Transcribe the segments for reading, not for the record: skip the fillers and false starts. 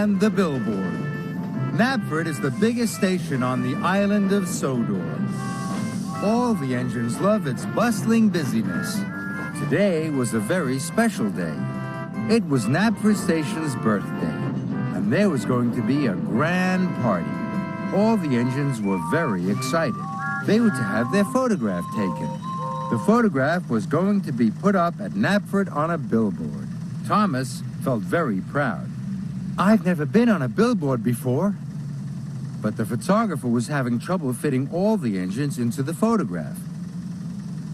and the Billboard. Knapford is the biggest station on the island of Sodor. All the engines love its bustling busyness. Today was a very special day. It was Knapford Station's birthday, and there was going to be a grand party. All the engines were very excited. They were to have their photograph taken. The photograph was going to be put up at Knapford on a billboard. Thomas felt very proud. I've never been on a billboard before. But the photographer was having trouble fitting all the engines into the photograph.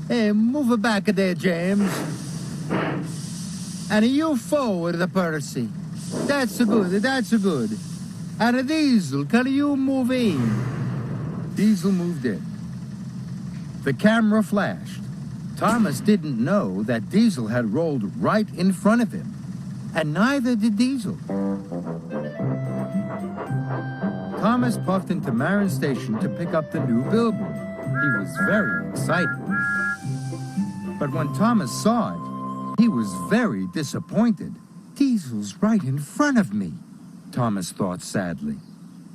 Hey, move it back a there, James. And you forward, Percy. That's good. And a Diesel, can you move in? Diesel moved in. The camera flashed. Thomas didn't know that Diesel had rolled right in front of him. And neither did Diesel. Thomas puffed into Marin Station to pick up the new billboard. He was very excited. But when Thomas saw it, he was very disappointed. Diesel's right in front of me, Thomas thought sadly.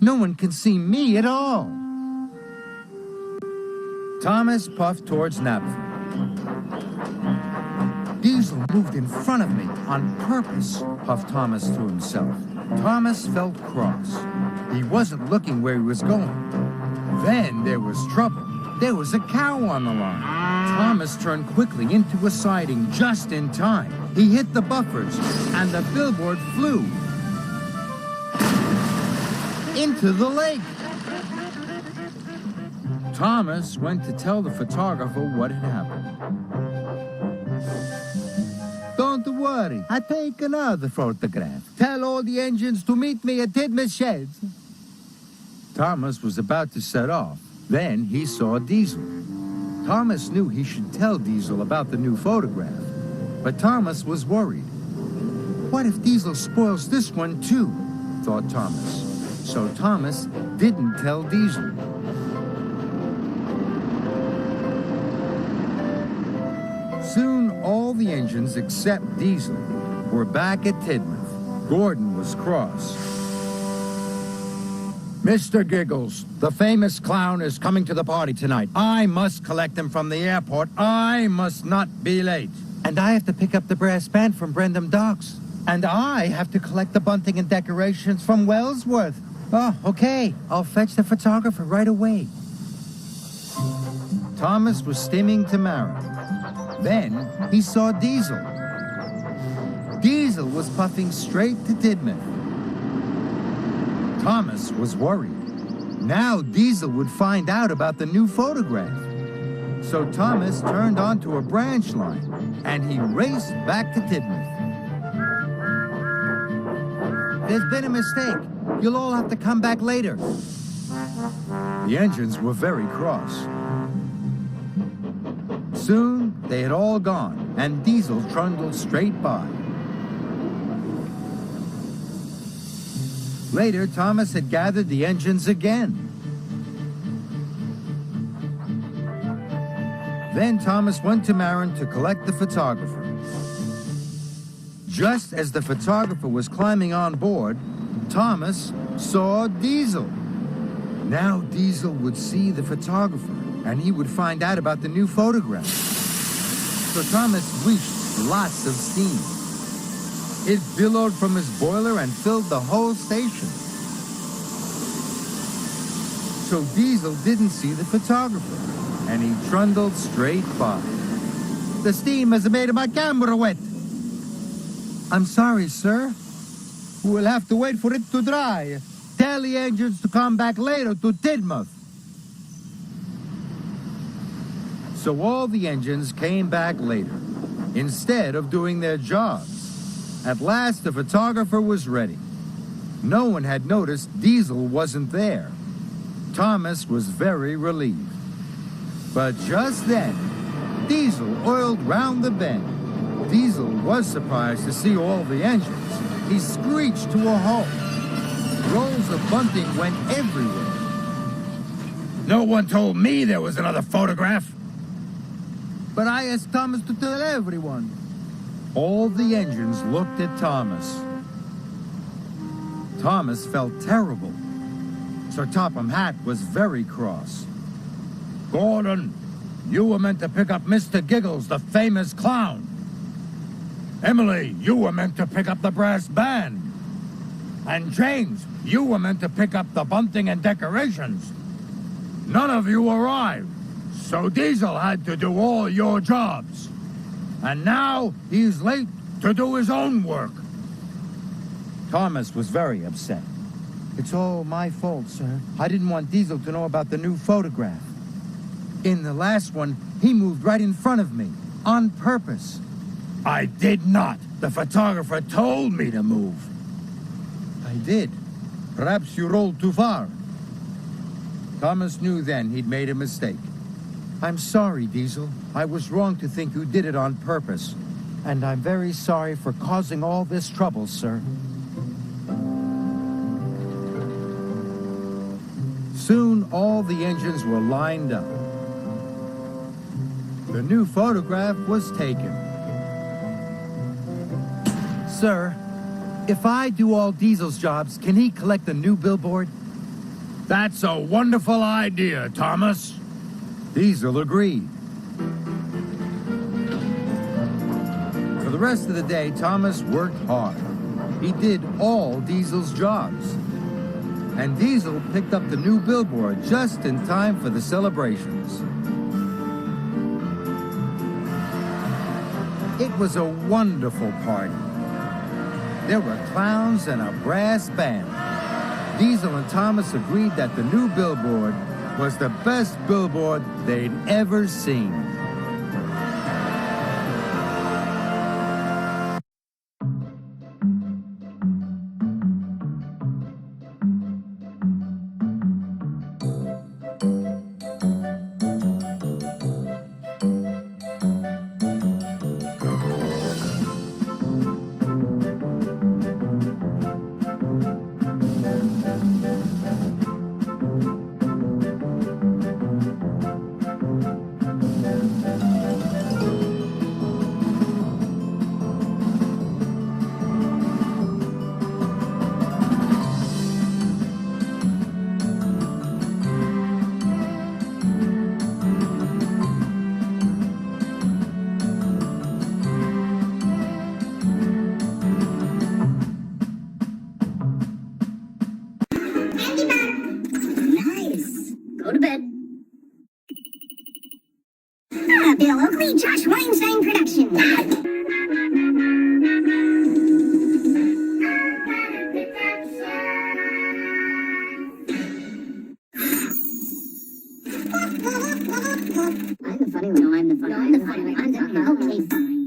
No one can see me at all. Thomas puffed towards Knapford. Diesel moved in front of me on purpose, puffed Thomas to himself. Thomas felt cross. He wasn't looking where he was going. Then there was trouble. There was a cow on the line. Thomas turned quickly into a siding just in time. He hit the buffers, and the billboard flew into the lake. Thomas went to tell the photographer what had happened. Don't worry, I take another photograph. Tell all the engines to meet me at Tidmouth Sheds. Thomas was about to set off. Then he saw Diesel. Thomas knew he should tell Diesel about the new photograph. But Thomas was worried. What if Diesel spoils this one too? Thought Thomas. So Thomas didn't tell Diesel. Soon, all the engines except Diesel were back at Tidmouth. Gordon was cross. Mr. Giggles, the famous clown is coming to the party tonight. I must collect him from the airport. I must not be late. And I have to pick up the brass band from Brendam Docks. And I have to collect the bunting and decorations from Wellsworth. Oh, okay. I'll fetch the photographer right away. Thomas was steaming to Marin. Then he saw Diesel. Diesel was puffing straight to Tidmouth. Thomas was worried. Now Diesel would find out about the new photograph. So Thomas turned onto a branch line, and he raced back to Tidmouth. There's been a mistake. You'll all have to come back later. The engines were very cross. Soon, they had all gone, and Diesel trundled straight by. Later, Thomas had gathered the engines again. Then Thomas went to Marin to collect the photographer. Just as the photographer was climbing on board, Thomas saw Diesel. Now Diesel would see the photographer, and he would find out about the new photograph. So Thomas wished lots of steam. It billowed from his boiler and filled the whole station. So Diesel didn't see the photographer, and he trundled straight by. The steam has made my camera wet. I'm sorry, sir. We'll have to wait for it to dry. Tell the engines to come back later to Tidmouth. So all the engines came back later, instead of doing their jobs. At last, the photographer was ready. No one had noticed Diesel wasn't there. Thomas was very relieved. But just then, Diesel oiled round the bend. Diesel was surprised to see all the engines. He screeched to a halt. Rolls of bunting went everywhere. No one told me there was another photograph. But I asked Thomas to tell everyone. All the engines looked at Thomas. Thomas felt terrible. Sir Topham Hatt was very cross. Gordon, you were meant to pick up Mr. Giggles, the famous clown. Emily, you were meant to pick up the brass band. And James, you were meant to pick up the bunting and decorations. None of you arrived, so Diesel had to do all your jobs. And now he's late to do his own work. Thomas was very upset. It's all my fault, sir. I didn't want Diesel to know about the new photograph. In the last one, he moved right in front of me, on purpose. I did not. The photographer told me to move. I did. Perhaps you rolled too far. Thomas knew then he'd made a mistake. I'm sorry, Diesel. I was wrong to think you did it on purpose. And I'm very sorry for causing all this trouble, sir. Soon, all the engines were lined up. The new photograph was taken. Sir, if I do all Diesel's jobs, can he collect the new billboard? That's a wonderful idea, Thomas. Diesel agreed. For the rest of the day, Thomas worked hard. He did all Diesel's jobs. And Diesel picked up the new billboard just in time for the celebrations. It was a wonderful party. There were clowns and a brass band. Diesel and Thomas agreed that the new billboard was the best billboard they'd ever seen. Go to bed. Bill Oakley, Josh Weinstein production. I'm the funny one. No, I'm the funny one. I'm the funny one. Okay, fine.